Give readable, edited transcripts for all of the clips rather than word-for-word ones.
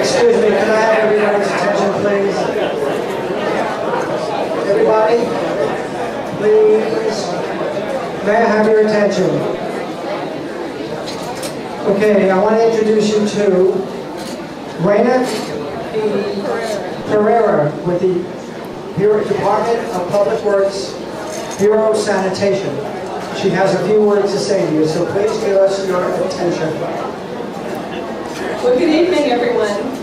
Excuse me, can I have everybody's attention, please? Everybody, please. May I have your attention? Okay, I want to introduce you to Raina Pereira with the Department of Public Works, Bureau of Sanitation. She has a few words to say to you, so please give us your attention. Well, good evening, everyone.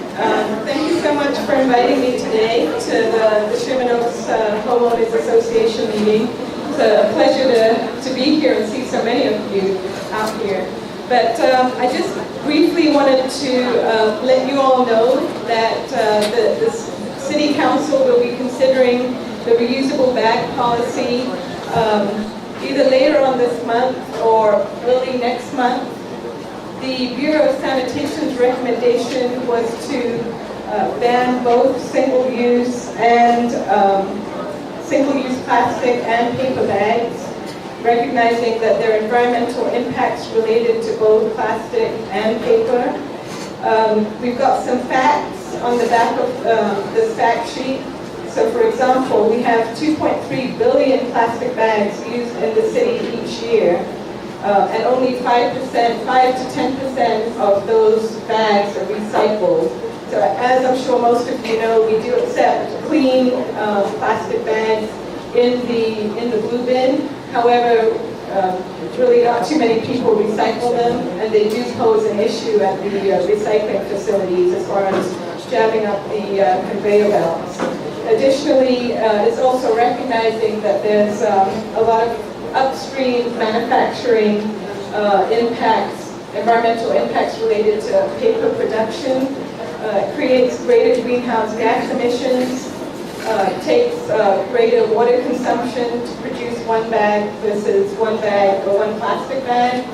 Thank you so much for inviting me today to the Sherman Oaks Homeowners Association meeting. It's a pleasure to be here and see so many of you out here. But I just briefly wanted to let you all know that the City Council will be considering the reusable bag policy either later on this month or early next month. The Bureau of Sanitation's recommendation was to ban both single-use plastic and paper bags, recognizing that there are environmental impacts related to both plastic and paper. We've got some facts on the back of this fact sheet. So for example, we have 2.3 billion plastic bags used in the city each year, and only 5 to 10% of those bags are recycled. So as I'm sure most of you know, we do accept clean plastic bags in the blue bin. However, really not too many people recycle them, and they do pose an issue at the recycling facilities as far as jamming up the conveyor belts. Additionally, it's also recognizing that there's a lot of upstream manufacturing impacts, environmental impacts related to paper production. It creates greater greenhouse gas emissions, takes greater water consumption to produce one bag versus one bag or one plastic bag.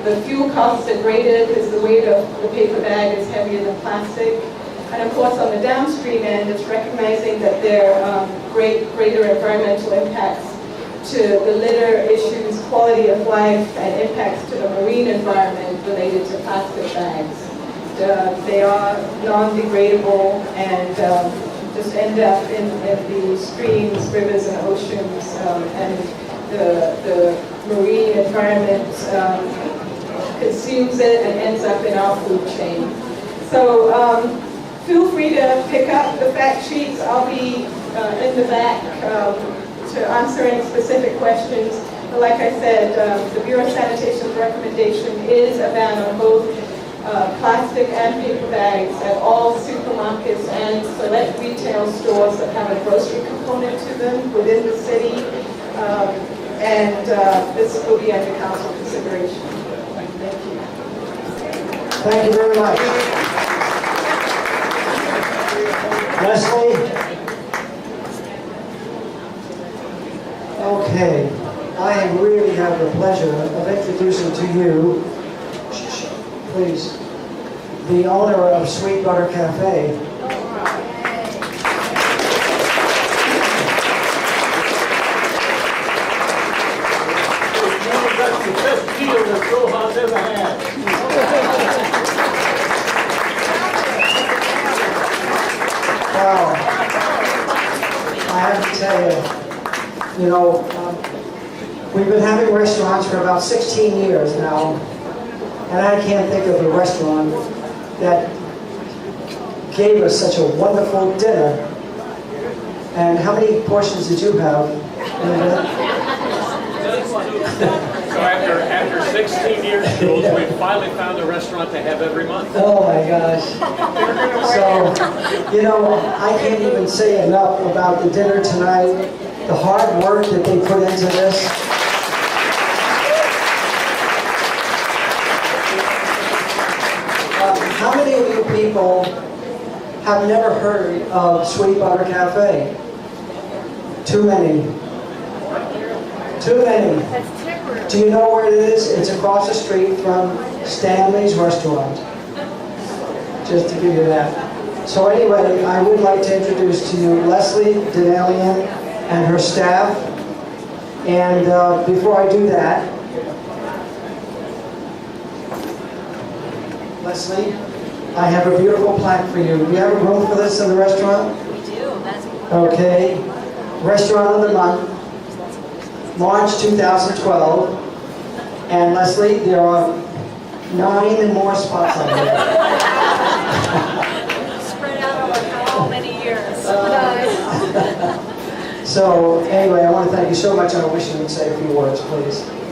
The fuel costs are greater because the weight of the paper bag is heavier than plastic. And of course, on the downstream end, it's recognizing that there are greater environmental impacts to the litter issues, quality of life, and impacts to the marine environment related to plastic bags. They are non-degradable and just end up in the streams, rivers, and oceans, and the marine environment consumes it and ends up in our food chain. So feel free to pick up the fact sheets. I'll be in the back to answer any specific questions. But like I said, the Bureau of Sanitation's recommendation is a ban on both plastic and paper bags at all supermarkets and select retail stores that have a grocery component to them within the city. This will be under council consideration. Thank you. Thank you very much. Leslie? Okay. I really have the pleasure of introducing to you, please, the owner of Sweet Butter Cafe. That's the best deal that Soha's ever had. Wow. I have to tell you, we've been having restaurants for about 16 years now, and I can't think of a restaurant that gave us such a wonderful dinner. And how many portions did you have? So after 16 years, Jules, we finally found a restaurant to have every month. Oh my gosh. So, I can't even say enough about the dinner tonight, the hard work that they put into this. How many of you people have never heard of Sweet Butter Cafe? Too many. Too many. Do you know where it is? It's across the street from Stanley's Restaurant. Just to give you that. So anyway, I would like to introduce to you Leslie Denalian and her staff. And before I do that, Leslie, I have a beautiful plaque for you. Do you have a room for this in the restaurant? We do. That's Okay. Restaurant of the Month, March 2012. And Leslie, there are 9 and more spots on there. spread out over how many years? So anyway, I want to thank you so much, and I wish you would say a few words, please. Thank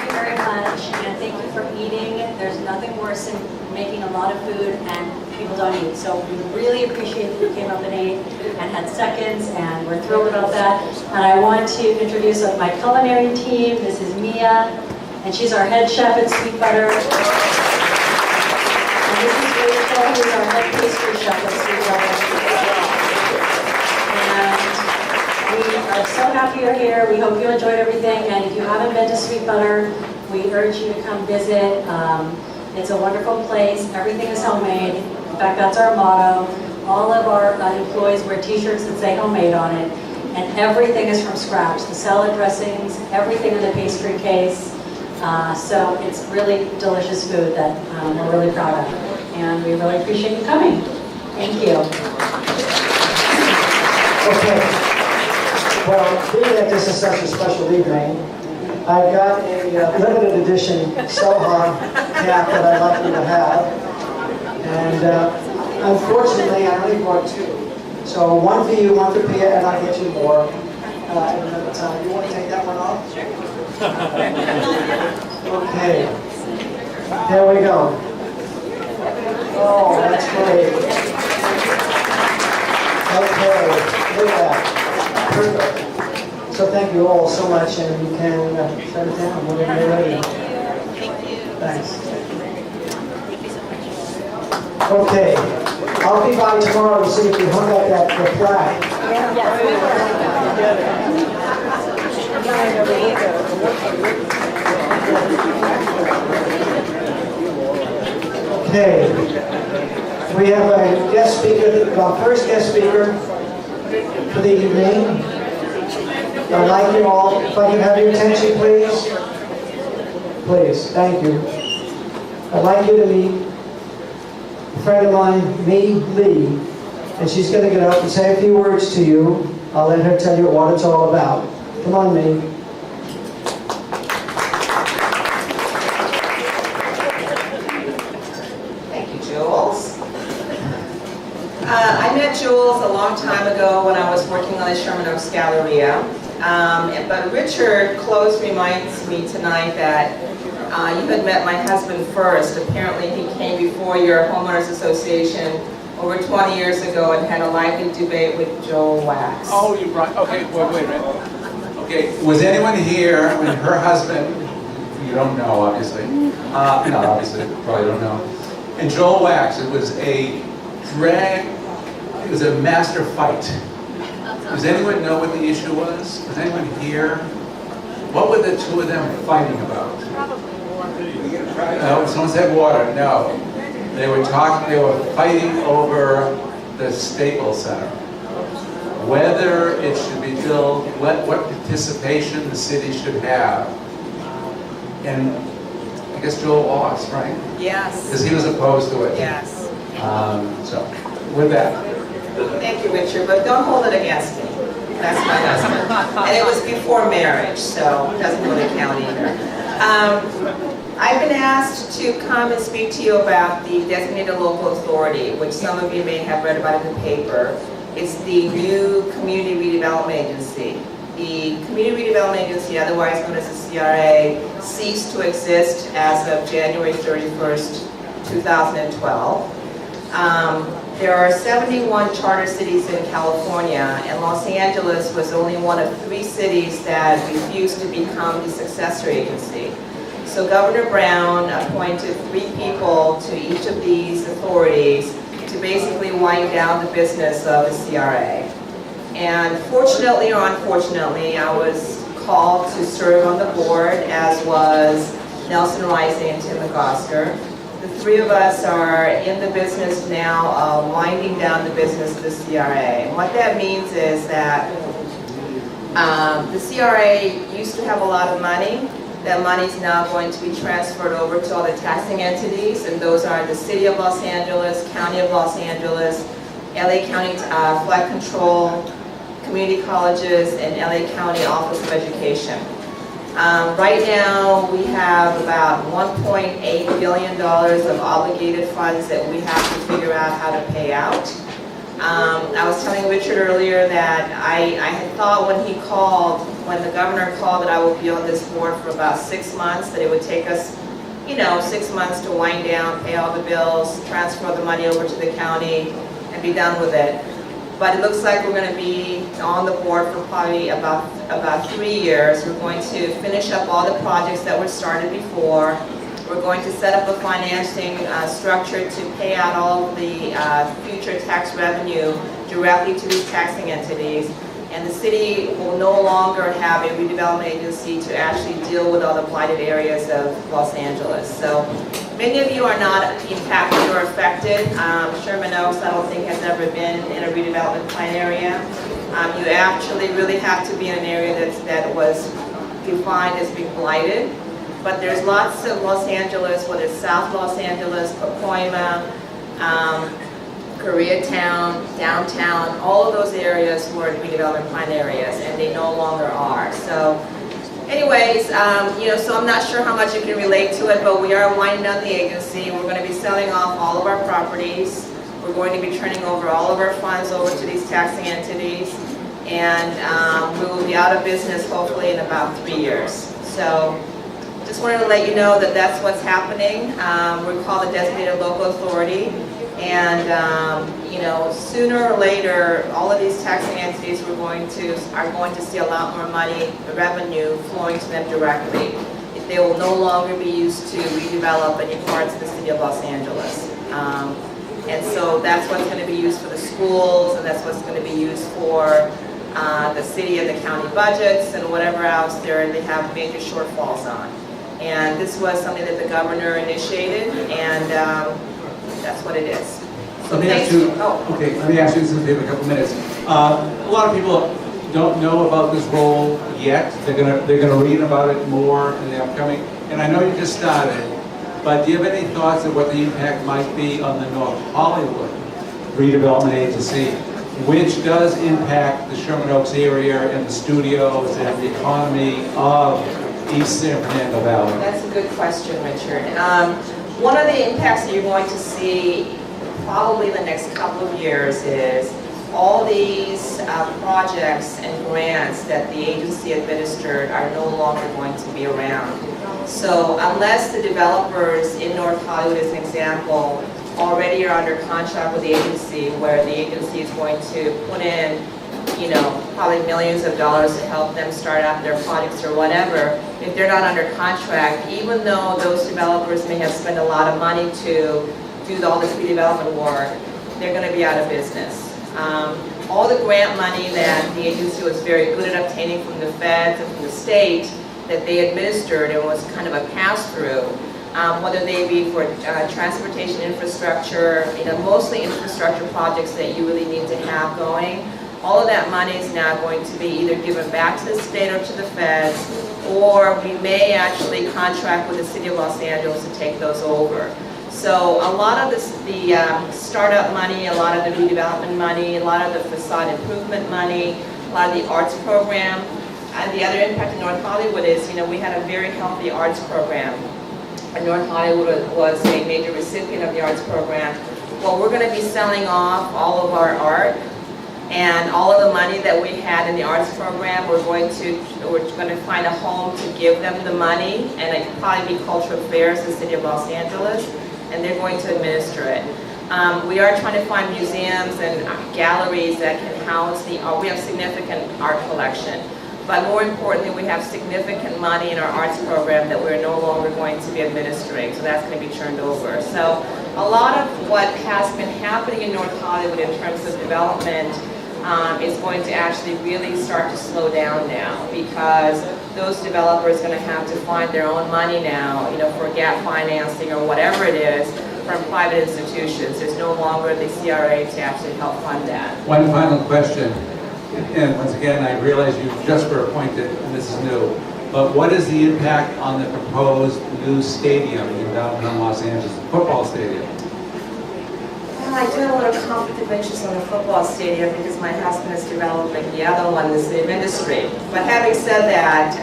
you very much, and thank you for eating. There's nothing worse than making a lot of food and people don't eat. So we really appreciate that you came up and ate and had seconds, and we're thrilled about that. And I want to introduce my culinary team. This is Mia, and she's our head chef at Sweet Butter. And this is Rachel, who's our head pastry chef at Sweet Butter. And we are so happy you're here. We hope you enjoyed everything. And if you haven't been to Sweet Butter, we urge you to come visit. It's a wonderful place. Everything is homemade. In fact, that's our motto. All of our employees wear t-shirts that say homemade on it. And everything is from scratch. The salad dressings, everything in the pastry case. So it's really delicious food that we're really proud of. And we really appreciate you coming. Thank you. Okay. Well, being that this is such a special evening, I've got a limited edition Soha cap that I'd like you to have. And unfortunately, I only brought 2. So one for you, one for Pia, and I'll get you more at another time. You want to take that one off? Sure. Okay. There we go. Oh, that's great. Okay, look at that. Perfect. So thank you all so much, and you can shut it down whenever you're ready. Thanks. Okay, I'll be by tomorrow to see if you hung up the flag. Okay, we have a guest speaker, our first guest speaker for the evening. I'd like you all, if I can have your attention, please. Please, thank you. I'd like you to meet a friend of mine, Mee Lee, and she's going to get up and say a few words to you. I'll let her tell you what it's all about. Come on, Mee. Thank you, Jules. I met Jules a long time ago when I was working on the Sherman Oaks Galleria. But Richard Close reminds me tonight that you had met my husband first. Apparently he came before your homeowners association over 20 years ago and had a lively debate with Joel Wax. Oh, you brought, okay, wait a minute. Okay, was anyone here when her husband, you don't know obviously, no obviously, probably don't know, and Joel Wax, it was a master fight. Does anyone know what the issue was? Was anyone here? What were the 2 of them fighting about? Probably war. Someone said water, no. They were fighting over the Staples Center. Whether it should be built, what participation the city should have. And I guess Joel lost, right? Yes. Because he was opposed to it. Yes. So, with that. Thank you, Richard, but don't hold it against me. That's my husband. And it was before marriage, so it doesn't really count either. I've been asked to come and speak to you about the Designated Local Authority, which some of you may have read about in the paper. It's the new Community Redevelopment Agency. The Community Redevelopment Agency, otherwise known as the CRA, ceased to exist as of January 31st, 2012. There are 71 charter cities in California, and Los Angeles was only one of 3 cities that refused to become the successor agency. So Governor Brown appointed 3 people to each of these authorities to basically wind down the business of the CRA. And fortunately or unfortunately, I was called to serve on the board, as was Nelson Rising and Tim McOsker. The 3 of us are in the business now of winding down the business of the CRA. And what that means is that The CRA used to have a lot of money. That money is now going to be transferred over to all the taxing entities, and those are the City of Los Angeles, County of Los Angeles, LA County Flood Control, community colleges, and LA County Office of Education. Right now, we have about $1.8 billion of obligated funds that we have to figure out how to pay out. I was telling Richard earlier that I had thought when the governor called that I would be on this board for about 6 months, that it would take us, 6 months to wind down, pay all the bills, transfer the money over to the county, and be done with it. But it looks like we're going to be on the board for probably about 3 years. We're going to finish up all the projects that were started before. We're going to set up a financing structure to pay out all of the future tax revenue directly to these taxing entities. And the city will no longer have a redevelopment agency to actually deal with all the blighted areas of Los Angeles. So many of you are not impacted or affected. Sherman Oaks, I don't think, has ever been in a redevelopment plan area. You actually really have to be in an area that was defined as being blighted. But there's lots of Los Angeles, whether it's South Los Angeles, Pacoima, Koreatown, downtown, all of those areas were redevelopment plan areas, and they no longer are. So anyways, so I'm not sure how much you can relate to it, but we are winding down the agency. We're going to be selling off all of our properties. We're going to be turning over all of our funds over to these taxing entities, and we will be out of business hopefully in about 3 years. So just wanted to let you know that that's what's happening. We're called the Designated Local Authority, and sooner or later, all of these taxing entities are going to see a lot more money, the revenue flowing to them directly. They will no longer be used to redevelop any parts of the city of Los Angeles. And so that's what's going to be used for the schools, and that's what's going to be used for the city and the county budgets and whatever else they have major shortfalls on. And this was something that the governor initiated, and that's what it is. So Let me ask you this in a couple minutes. A lot of people don't know about this role yet. They're gonna read about it more in the upcoming. And I know you just started, but do you have any thoughts of what the impact might be on the North Hollywood redevelopment agency, which does impact the Sherman Oaks area and the studios and the economy of East San Fernando Valley? That's a good question, Richard. One of the impacts that you're going to see probably in the next couple of years is all these projects and grants that the agency administered are no longer going to be around. So unless the developers in North Hollywood, as an example, already are under contract with the agency, where the agency is going to put in probably millions of dollars to help them start out their projects or whatever, if they're not under contract, even though those developers may have spent a lot of money to do all this redevelopment work, they're going to be out of business. All the grant money that the agency was very good at obtaining from the feds and from the state that they administered, it was kind of a pass-through, whether they be for transportation infrastructure, mostly infrastructure projects that you really need to have going. All of that money is now going to be either given back to the state or to the feds, or we may actually contract with the city of Los Angeles to take those over. So a lot of the startup money, a lot of the redevelopment money, a lot of the facade improvement money, a lot of the arts program, and the other impact in North Hollywood is, we had a very healthy arts program. And North Hollywood was a major recipient of the arts program. Well, we're going to be selling off all of our art. And all of the money that we had in the arts program, we're going to find a home to give them the money, and it could probably be Cultural Affairs in the city of Los Angeles, and they're going to administer it. We are trying to find museums and galleries that can house we have significant art collection. But more importantly, we have significant money in our arts program that we're no longer going to be administering, so that's going to be turned over. So a lot of what has been happening in North Hollywood in terms of development is going to actually really start to slow down now, because those developers are going to have to find their own money now, for gap financing or whatever it is, from private institutions. There's no longer the CRA to actually help fund that. One final question. and once again, I realize you just were appointed, and this is new, but what is the impact on the proposed new stadium in downtown Los Angeles, the football stadium? Well, I do have a lot of conflict of interest on the football stadium because my husband is developing the other one, the same industry. But having said that,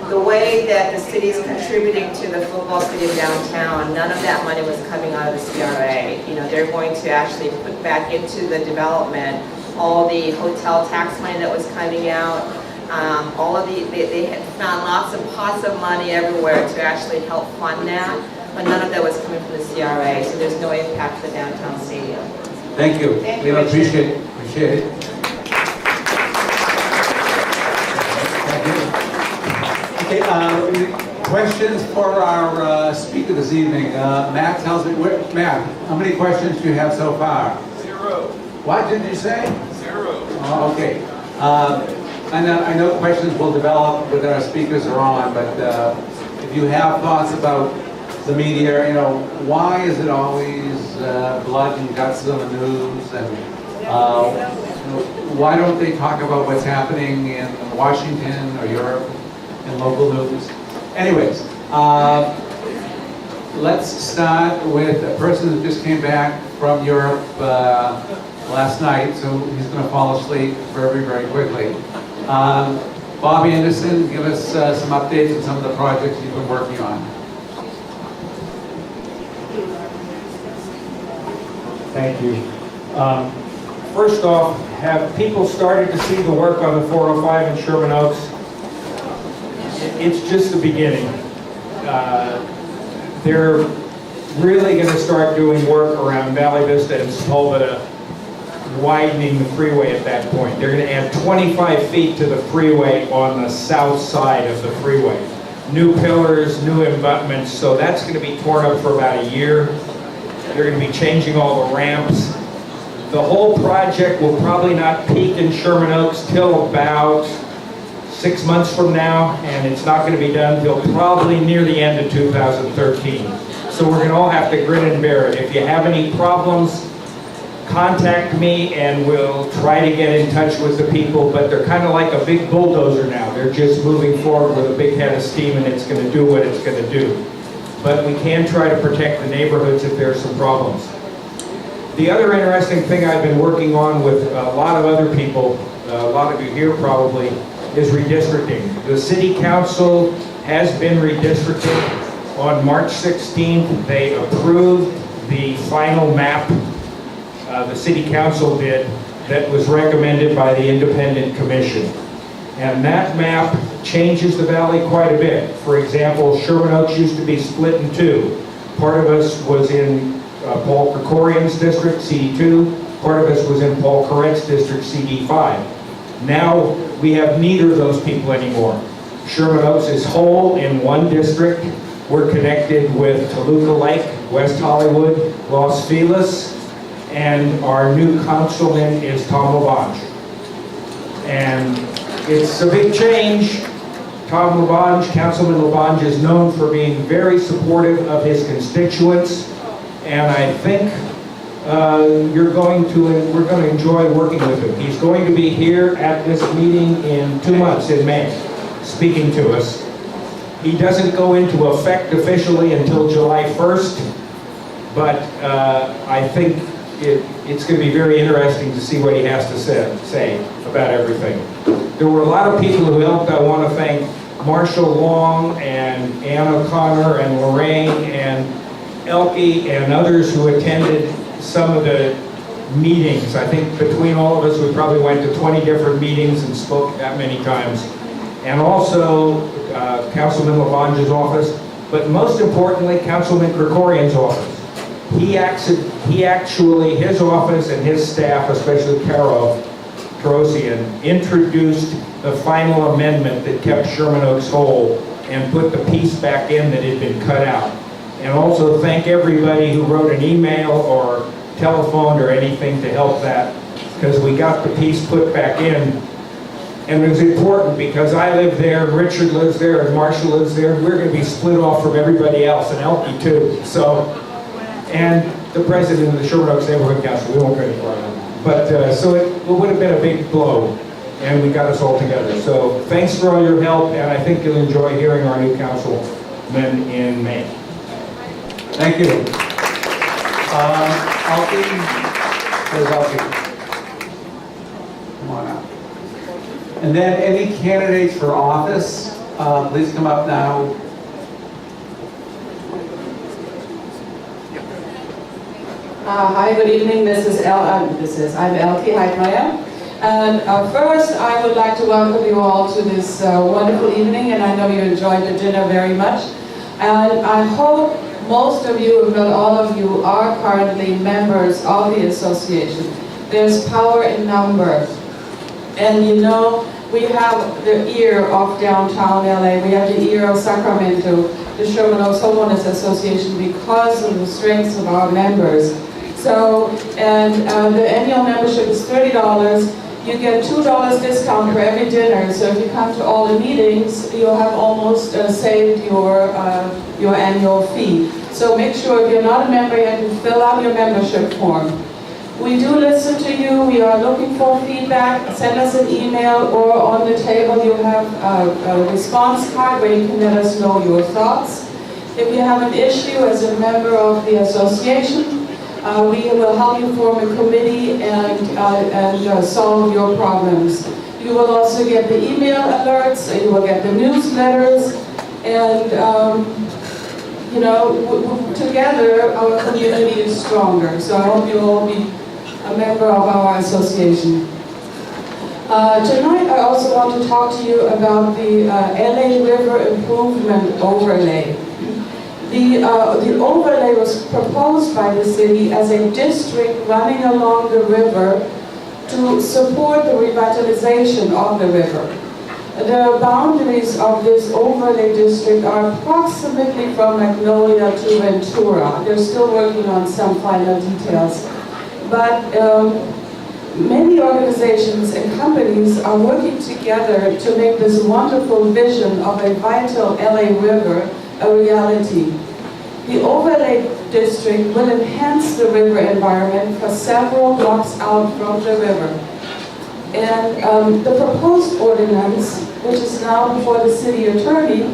the way that the city is contributing to the football stadium downtown, none of that money was coming out of the CRA. You know, they're going to actually put back into the development all the hotel tax money that was coming out. All of they had found lots of pots of money everywhere to actually help fund that, but none of that was coming from the CRA, so there's no impact to the downtown stadium. Thank you. Thank We you, appreciate it. Appreciate it. Thank you. Okay, questions for our speaker this evening. Matt tells me, Matt, how many questions do you have so far? 0. What did you say? 0. Oh, okay. I know questions will develop when our speakers are on, but if you have thoughts about the media, you know, why is it always blood and guts on the news, and why don't they talk about what's happening in Washington or Europe in local news? Anyways, let's start with a person who just came back from Europe last night, so he's going to fall asleep very, very quickly. Bob Anderson, give us some updates on some of the projects you've been working on. Thank you. First off, have people started to see the work on the 405 in Sherman Oaks? It's just the beginning. They're really going to start doing work around Valley Vista and Sepulveda, widening the freeway at that point. They're going to add 25 feet to the freeway on the south side of the freeway. New pillars, new abutments, so that's going to be torn up for about a year. They're going to be changing all the ramps. The whole project will probably not peak in Sherman Oaks till about 6 months from now, and it's not going to be done till probably near the end of 2013. So we're going to all have to grin and bear it. If you have any problems, contact me and we'll try to get in touch with the people, but they're kind of like a big bulldozer now. They're just moving forward with a big head of steam, and it's going to do what it's going to do. But we can try to protect the neighborhoods if there's some problems. The other interesting thing I've been working on with a lot of other people, a lot of you here probably, is redistricting. The City Council has been redistricted. On March 16th, they approved the final map the City Council did that was recommended by the Independent Commission. And that map changes the valley quite a bit. For example, Sherman Oaks used to be split in two. Part of us was in Paul Krikorian's district, CD2. Part of us was in Paul Koret's district, CD5. Now we have neither of those people anymore. Sherman Oaks is whole in one district. We're connected with Toluca Lake, West Hollywood, Los Feliz, and our new councilman is Tom LaBonge. And it's a big change. Tom LaBonge, Councilman LaBonge, is known for being very supportive of his constituents, and I think we're going to enjoy working with him. He's going to be here at this meeting in 2 months, in May, speaking to us. He doesn't go into effect officially until July 1st, but I think it's going to be very interesting to see what he has to say about everything. There were a lot of people who helped. I want to thank Marshall Long and Ann O'Connor and Lorraine and Elke and others who attended some of the meetings. I think between all of us, we probably went to 20 different meetings and spoke that many times. And also Councilman LaBonge's office, but most importantly, Councilman Krikorian's office. He actually, his office and his staff, especially Karosian, introduced the final amendment that kept Sherman Oaks whole and put the piece back in that had been cut out. And also thank everybody who wrote an email or telephoned or anything to help that, because we got the piece put back in. And it was important because I live there, and Richard lives there, and Marshall lives there. We're going to be split off from everybody else, and Elke too. So, and the president of the Sherman Oaks Neighborhood Council, we won't go any further. But, so it would have been a big blow, and we got us all together. So thanks for all your help, and I think you'll enjoy hearing our new councilman in May. Thank you. Where's Alfie? Come on up. And then any candidates for office, please come up now. Hi, good evening. I'm Elke Heidmeier. And first, I would like to welcome you all to this wonderful evening, and I know you enjoyed the dinner very much. And I hope most of you, if not all of you, are currently members of the association. There's power in numbers. And you know, we have the ear of downtown LA, we have the ear of Sacramento, the Sherman Oaks Homeowners Association, because of the strengths of our members. So, and the annual membership is $30. You get $2 discount for every dinner. So if you come to all the meetings, you'll have almost saved your annual fee. So make sure if you're not a member yet, you fill out your membership form. We do listen to you. We are looking for feedback. Send us an email, or on the table you have a response card where you can let us know your thoughts. If you have an issue as a member of the association, we will help you form a committee and solve your problems. You will also get the email alerts, you will get the newsletters, and you know, together our community is stronger. So I hope you'll all be a member of our association. Tonight I also want to talk to you about the LA River Improvement Overlay. The overlay was proposed by the city as a district running along the river to support the revitalization of the river. The boundaries of this overlay district are approximately from Magnolia to Ventura. They're still working on some final details. But many organizations and companies are working together to make this wonderful vision of a vital LA river a reality. The overlay district will enhance the river environment for several blocks out from the river. And the proposed ordinance, which is now before the city attorney,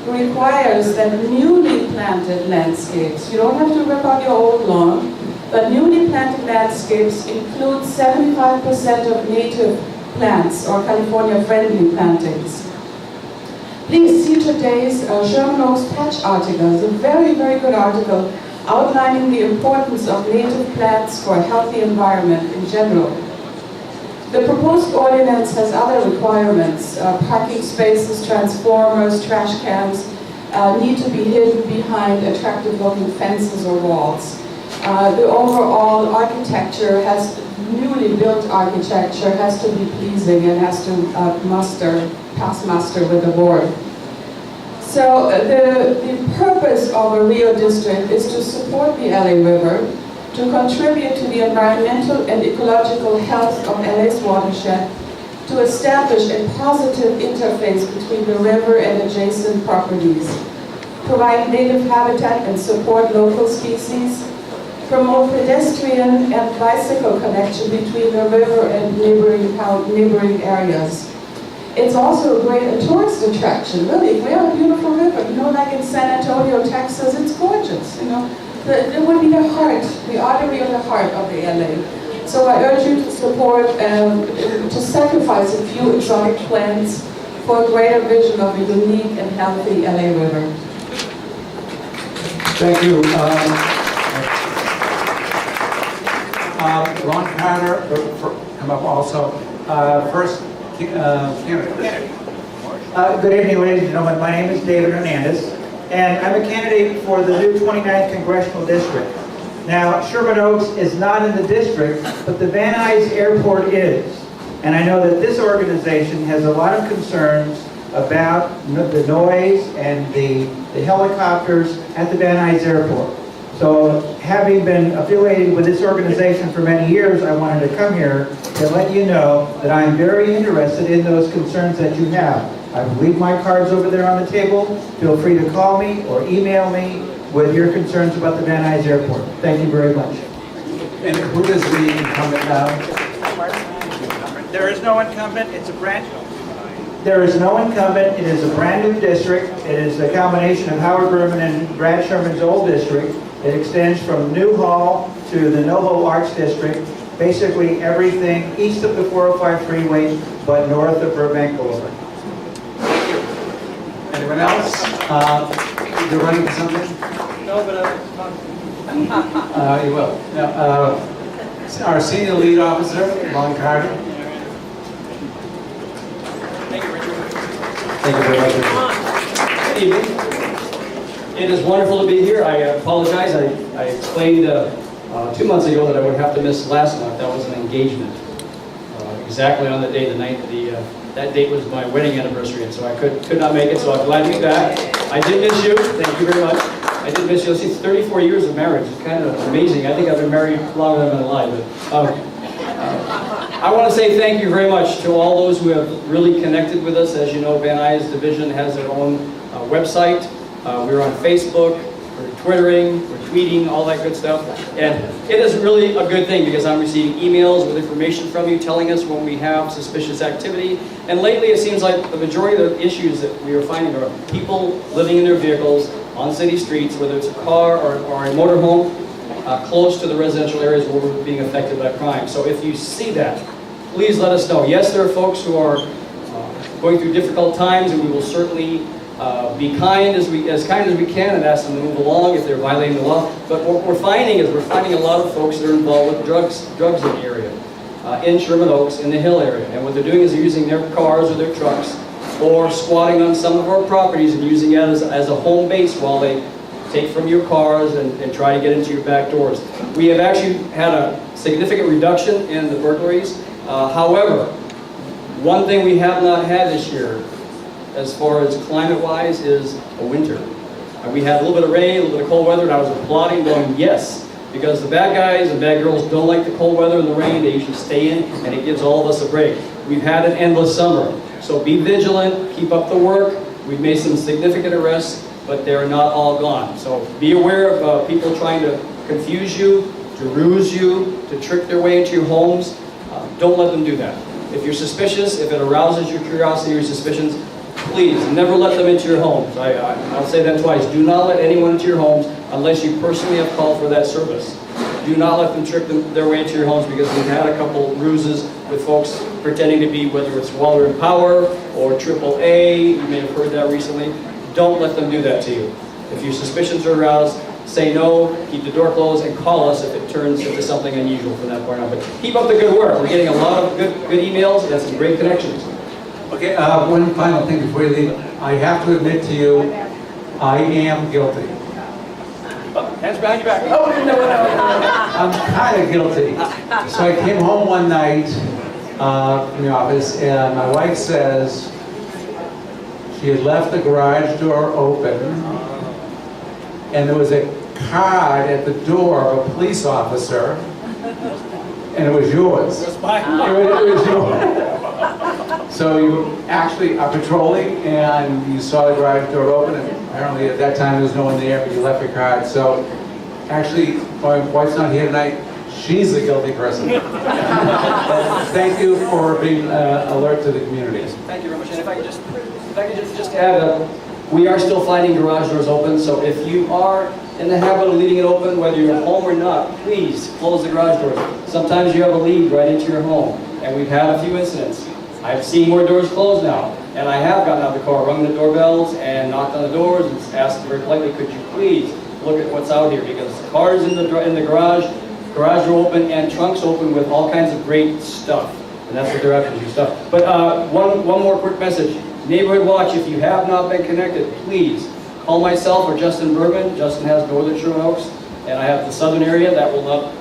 requires that newly planted landscapes, you don't have to rip out your old lawn, but newly planted landscapes include 75% of native plants or California-friendly plantings. Please see today's Sherman Oaks Patch article. It's a very, very good article outlining the importance of native plants for a healthy environment in general. The proposed ordinance has other requirements. Parking spaces, transformers, trash cans need to be hidden behind attractive-looking fences or walls. The overall architecture newly built architecture has to be pleasing and has to pass muster with the board. So the purpose of a Rio district is to support the LA River, to contribute to the environmental and ecological health of LA's watershed, to establish a positive interface between the river and adjacent properties, provide native habitat and support local species, promote pedestrian and bicycle connection between the river and neighboring areas. It's also a great tourist attraction, really. We have a beautiful river, you know, like in San Antonio, Texas, it's gorgeous, you know. It would be the heart, the artery of the heart of the LA. So I urge you to support and to sacrifice a few exotic plants for a greater vision of a unique and healthy LA river. Thank you. Ron Carter, come up also. First, candidate. Good evening, ladies and gentlemen. My name is David Hernandez, and I'm a candidate for the new 29th Congressional District. Now, Sherman Oaks is not in the district, but the Van Nuys Airport is. And I know that this organization has a lot of concerns about the noise and the helicopters at the Van Nuys Airport. So, having been affiliated with this organization for many years, I wanted to come here to let you know that I'm very interested in those concerns that you have. I will leave my cards over there on the table. Feel free to call me or email me with your concerns about the Van Nuys Airport. Thank you very much. And who does the incumbent now? There is no incumbent. It's a brand. There is no incumbent. It is a brand new district. It is a combination of Howard Berman and Brad Sherman's old district. It extends from New Hall to the NoHo Arts District. Basically everything east of the 405 freeway, but north of Burbank Boulevard. Anyone else? You're running for something? No, but You will. Now, our senior lead officer, Lon Carter. thank you, Richard. Thank you very much. Good evening. It is wonderful to be here. I apologize. I explained 2 months ago that I would have to miss last month. That was an engagement. Exactly on the day, that date was my wedding anniversary, and so I could not make it, so I'm glad to be back. I did miss you. Thank you very much. I did miss you. It's 34 years of marriage. It's kind of amazing. I think I've been married longer than I've been alive. But, I want to say thank you very much to all those who have really connected with us. As you know, Van Nuys Division has their own website. We're on Facebook, we're Twittering, we're tweeting, all that good stuff. And it is really a good thing because I'm receiving emails with information from you telling us when we have suspicious activity. And lately it seems like the majority of the issues that we are finding are people living in their vehicles on city streets, whether it's a car or a motorhome, close to the residential areas where we're being affected by crime. So if you see that, please let us know. Yes, there are folks who are going through difficult times, and we will certainly be kind as kind as we can and ask them to move along if they're violating the law. But what we're finding is a lot of folks that are involved with drugs in the area, in Sherman Oaks, in the Hill area. And what they're doing is they're using their cars or their trucks or squatting on some of our properties and using it as a home base while they take from your cars and try to get into your back doors. We have actually had a significant reduction in the burglaries. However, one thing we have not had this year, as far as climate-wise, is a winter. And we had a little bit of rain, a little bit of cold weather, and I was applauding, going, yes, because the bad guys and bad girls don't like the cold weather and the rain. They usually stay in, and it gives all of us a break. We've had an endless summer. So be vigilant, keep up the work. We've made some significant arrests, but they're not all gone. So be aware of people trying to confuse you, to ruse you, to trick their way into your homes. Don't let them do that. If you're suspicious, if it arouses your curiosity or your suspicions, please never let them into your homes. I'll say that twice. Do not let anyone into your homes unless you personally have called for that service. Do not let them trick their way into your homes, because we've had a couple ruses with folks pretending to be, whether it's Water and Power or AAA. You may have heard that recently. Don't let them do that to you. If your suspicions are aroused, say no, keep the door closed, and call us if it turns into something unusual from that point on. But keep up the good work. We're getting a lot of good emails and some great connections. Okay, one final thing before you leave. I have to admit to you, I am guilty. Hands behind your back. Oh, no. I'm kind of guilty. So I came home one night from the office, and my wife says she had left the garage door open, and there was a card at the door of a police officer, and it was yours. It was yours. So you actually are patrolling, and you saw the garage door open, and apparently at that time there was no one there, but you left your card. So actually, my wife's not here tonight. She's the guilty person. Thank you for being alert to the community. Thank you very much. And if I could just add, we are still finding garage doors open, so if you are in the habit of leaving it open, whether you're home or not, please close the garage doors. Sometimes you have a lead right into your home, and we've had a few incidents. I've seen more doors closed now, and I have gotten out of the car, rung the doorbells, and knocked on the doors, and asked very politely, could you please look at what's out here, because the cars in the garage are open, and trunks open with all kinds of great stuff, and that's what they're after, new stuff. But one more quick message. Neighborhood Watch, if you have not been connected, please call myself or Justin Bergman. Justin has Northern Sherman Oaks, and I have the southern area. That will not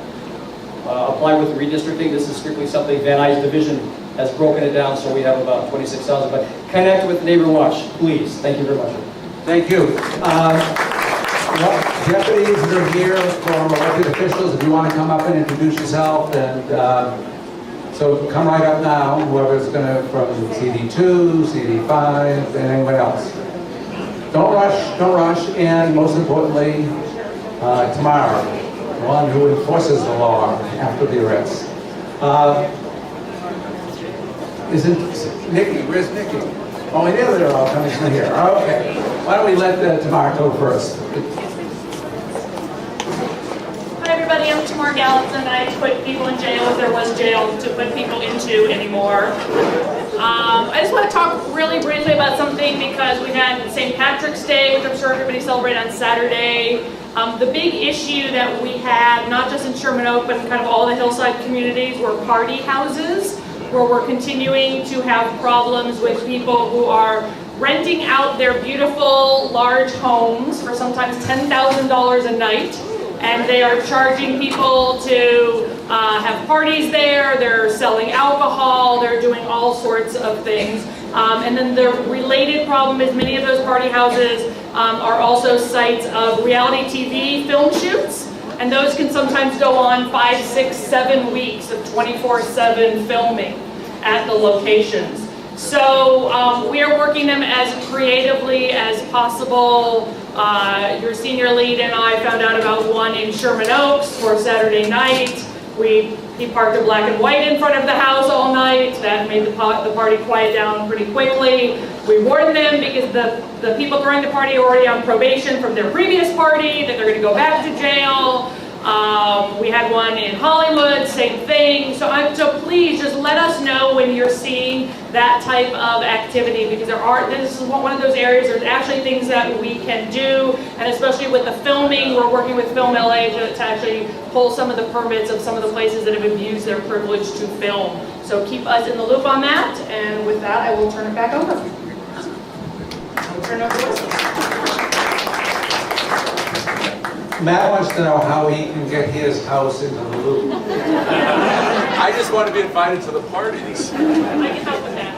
apply with the redistricting. This is strictly something Van Nuys Division has broken it down, so we have about 26,000. But connect with Neighbor Watch, please. Thank you very much. Thank you. Deputies that are here from elected officials, if you want to come up and introduce yourself, and so come right up now, whoever's going to, from CD2, CD5, and anyone else. Don't rush, and most importantly, Tamara, the one who enforces the law after the arrest. Isn't Nikki? Where's Nikki? Oh, yeah, they're all coming from here. Okay. Why don't we let Tamara go first? Hi everybody, I'm Tamar Gallatin. I put people in jail if there was jail to put people into anymore. I just want to talk really briefly about something because we had St. Patrick's Day, which I'm sure everybody celebrated on Saturday. The big issue that we had, not just in Sherman Oak, but in kind of all the hillside communities, were party houses, where we're continuing to have problems with people who are renting out their beautiful large homes for sometimes $10,000 a night. And they are charging people to have parties there, they're selling alcohol, they're doing all sorts of things. And then the related problem is many of those party houses are also sites of reality TV film shoots. And those can sometimes go on 5, 6, 7 weeks of 24/7 filming at the locations. So we are working them as creatively as possible. Your senior lead and I found out about one in Sherman Oaks for Saturday night. He parked a black and white in front of the house all night. That made the party quiet down pretty quickly. We warned them because the people throwing the party are already on probation from their previous party, that they're going to go back to jail. We had one in Hollywood, same thing. So please just let us know when you're seeing that type of activity, because this is one of those areas, there's actually things that we can do, and especially with the filming, we're working with Film LA to actually pull some of the permits of some of the places that have abused their privilege to film. So keep us in the loop on that, and with that, I will turn it back over. I'll turn it over to Wesley. Matt wants to know how he can get his house into the loop. I just want to be invited to the parties. I can help with that.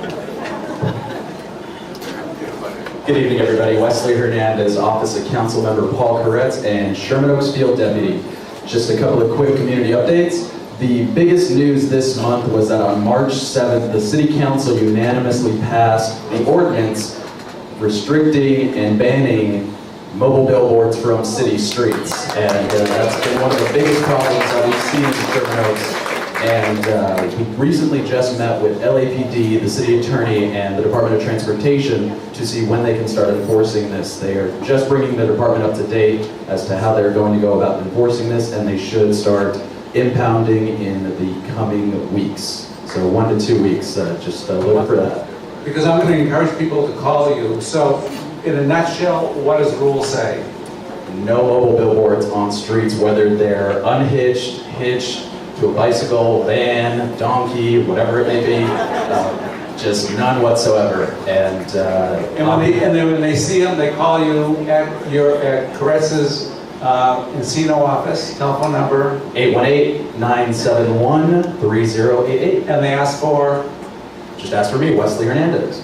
Good evening, everybody. Wesley Hernandez, Office of Council Member Paul Koretz, and Sherman Oaks Field Deputy. Just a couple of quick community updates. The biggest news this month was that on March 7th, the City Council unanimously passed the ordinance restricting and banning mobile billboards from city streets. And that's been one of the biggest problems that we've seen in Sherman Oaks. And we recently just met with LAPD, the city attorney, and the Department of Transportation to see when they can start enforcing this. They are just bringing the department up to date as to how they're going to go about enforcing this, and they should start impounding in the coming weeks. So 1 to 2 weeks, just look for that. Because I'm going to encourage people to call you. So, in a nutshell, what does the rule say? No mobile billboards on streets, whether they're unhitched, hitched to a bicycle, van, donkey, whatever it may be. Just none whatsoever. And when they see them, they call you at Koretz's Encino office. Telephone number 818-971-3088. And they ask for? Just ask for me, Wesley Hernandez.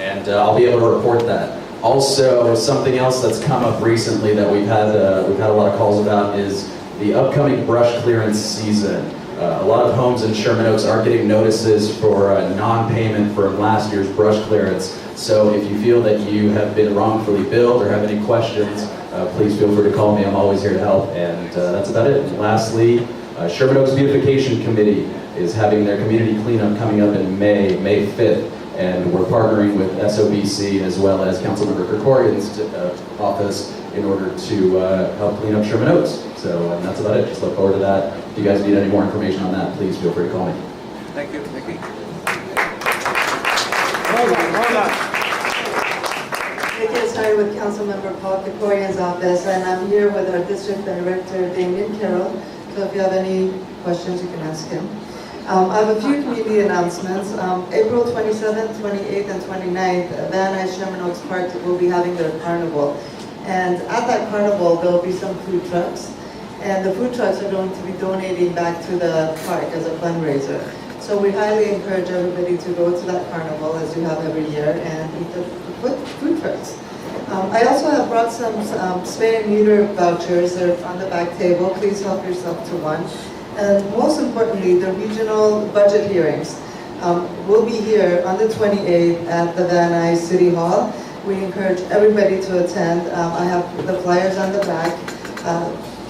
And I'll be able to report that. Also, something else that's come up recently that we've had a lot of calls about is the upcoming brush clearance season. A lot of homes in Sherman Oaks are getting notices for non-payment for last year's brush clearance. So if you feel that you have been wrongfully billed or have any questions, please feel free to call me. I'm always here to help. And that's about it. Lastly, Sherman Oaks Beautification Committee is having their community cleanup coming up in May 5th. And we're partnering with SOBC as well as Councilmember Krikorian's office in order to help clean up Sherman Oaks. So that's about it. Just look forward to that. If you guys need any more information on that, please feel free to call me. Thank you, Nikki. Hold on. Nikki started with Councilmember Paul Krikorian's office, and I'm here with our District Director, Damien Carroll. So if you have any questions, you can ask him. I have a few community announcements. April 27th, 28th, and 29th, Van Nuys Sherman Oaks Park will be having their carnival. And at that carnival, there will be some food trucks. And the food trucks are going to be donating back to the park as a fundraiser. So we highly encourage everybody to go to that carnival, as you have every year, and eat the food trucks. I also have brought some spay and neuter vouchers. They're on the back table. Please help yourself to one. And most importantly, the regional budget hearings will be here on the 28th at the Van Nuys City Hall. We encourage everybody to attend. I have the flyers on the back.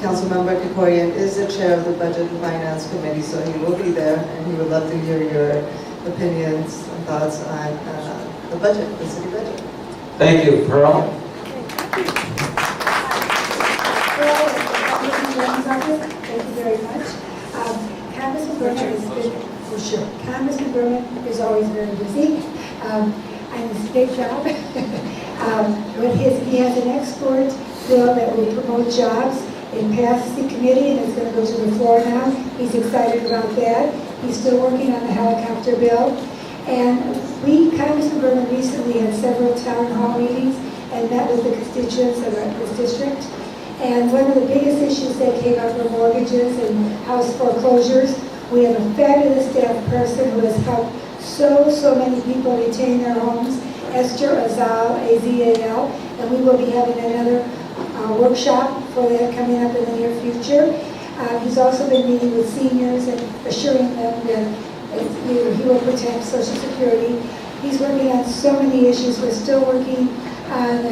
Councilmember Krikorian is the chair of the Budget and Finance Committee, so he will be there, and he would love to hear your opinions and thoughts on the budget, the city budget. Thank you, Pearl. Thank you very much. Congressman Berman has been, for sure, Congressman Berman is always very busy. And it's a big job. He has an export bill that will promote jobs. It passed the committee and it's going to go to the floor now. He's excited about that. He's still working on the helicopter bill. And Congressman Berman recently had several town hall meetings and met with the constituents of this district. And one of the biggest issues that came up were mortgages and house foreclosures. We have a fabulous staff person who has helped so many people retain their homes, Esther Azal, A-Z-A-L, and we will be having another workshop for that coming up in the near future. He's also been meeting with seniors and assuring them that he will protect Social Security. He's working on so many issues. We're still working on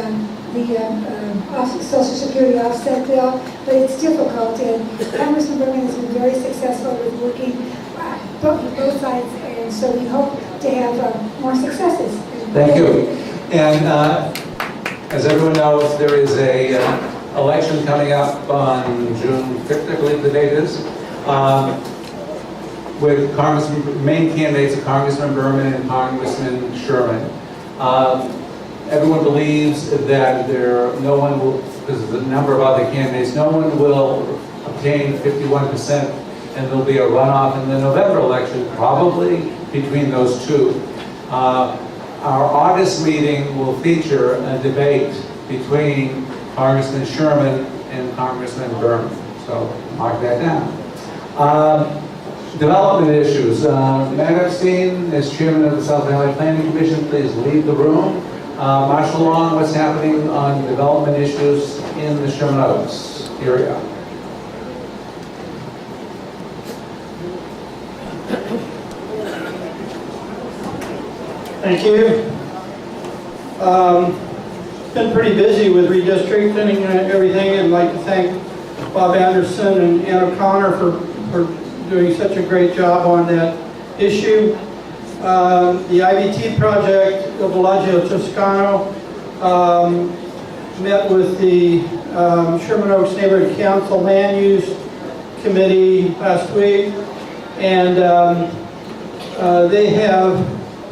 the Social Security offset bill, but it's difficult, and Congressman Berman has been very successful with working both sides, and so we hope to have more successes. Thank you. And as everyone knows, there is a election coming up on June 5th, I believe the date is, with main candidates of Congressman Berman and Congressman Sherman. Everyone believes that no one will, because of the number of other candidates, no one will obtain 51%, and there'll be a runoff in the November election, probably between those two. Our August meeting will feature a debate between Congressman Sherman and Congressman Berman. So mark that down. Development issues. Matt Epstein, as chairman of the South Valley Planning Commission, please leave the room. Marshall Long, what's happening on development issues in the Sherman Oaks area? Thank you. Been pretty busy with redistricting and everything, and I'd like to thank Bob Anderson and Ann O'Connor for doing such a great job on that issue. The IBT project, Il Villaggio Toscano, met with the Sherman Oaks Neighborhood Council Land Use Committee last week, and they have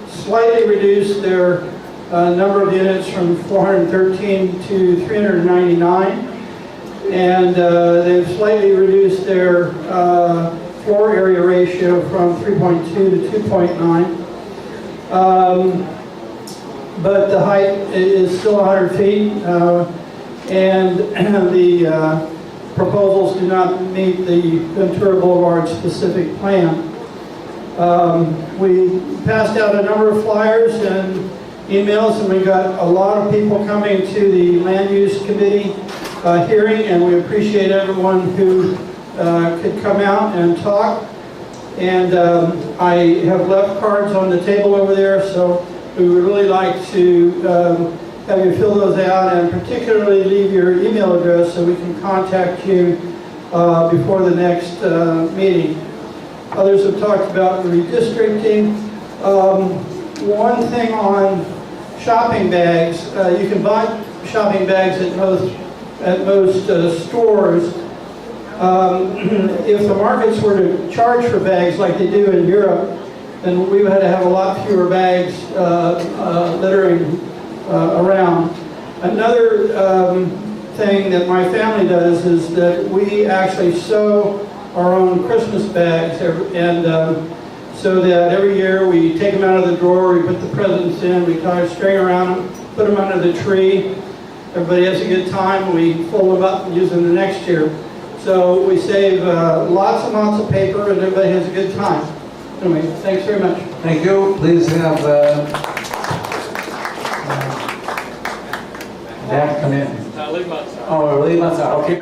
slightly reduced their number of units from 413 to 399, and they've slightly reduced their floor area ratio from 3.2 to 2.9. But the height is still 100 feet, and the proposals do not meet the Ventura Boulevard specific plan. We passed out a number of flyers and emails, and we got a lot of people coming to the Land Use Committee hearing, and we appreciate everyone who could come out and talk. And I have left cards on the table over there, so we would really like to have you fill those out, and particularly leave your email address so we can contact you before the next meeting. Others have talked about redistricting. One thing on shopping bags, you can buy shopping bags at most stores. If the markets were to charge for bags like they do in Europe, then we would have a lot fewer bags littering around. Another thing that my family does is that we actually sew our own Christmas bags, and so that every year we take them out of the drawer, we put the presents in, we tie a string around them, put them under the tree. Everybody has a good time. We fold them up and use them the next year. So we save lots and lots of paper, and everybody has a good time. Anyway, thanks very much. Thank you. Please have that come in. Leave them outside. Oh, leave them outside. Okay.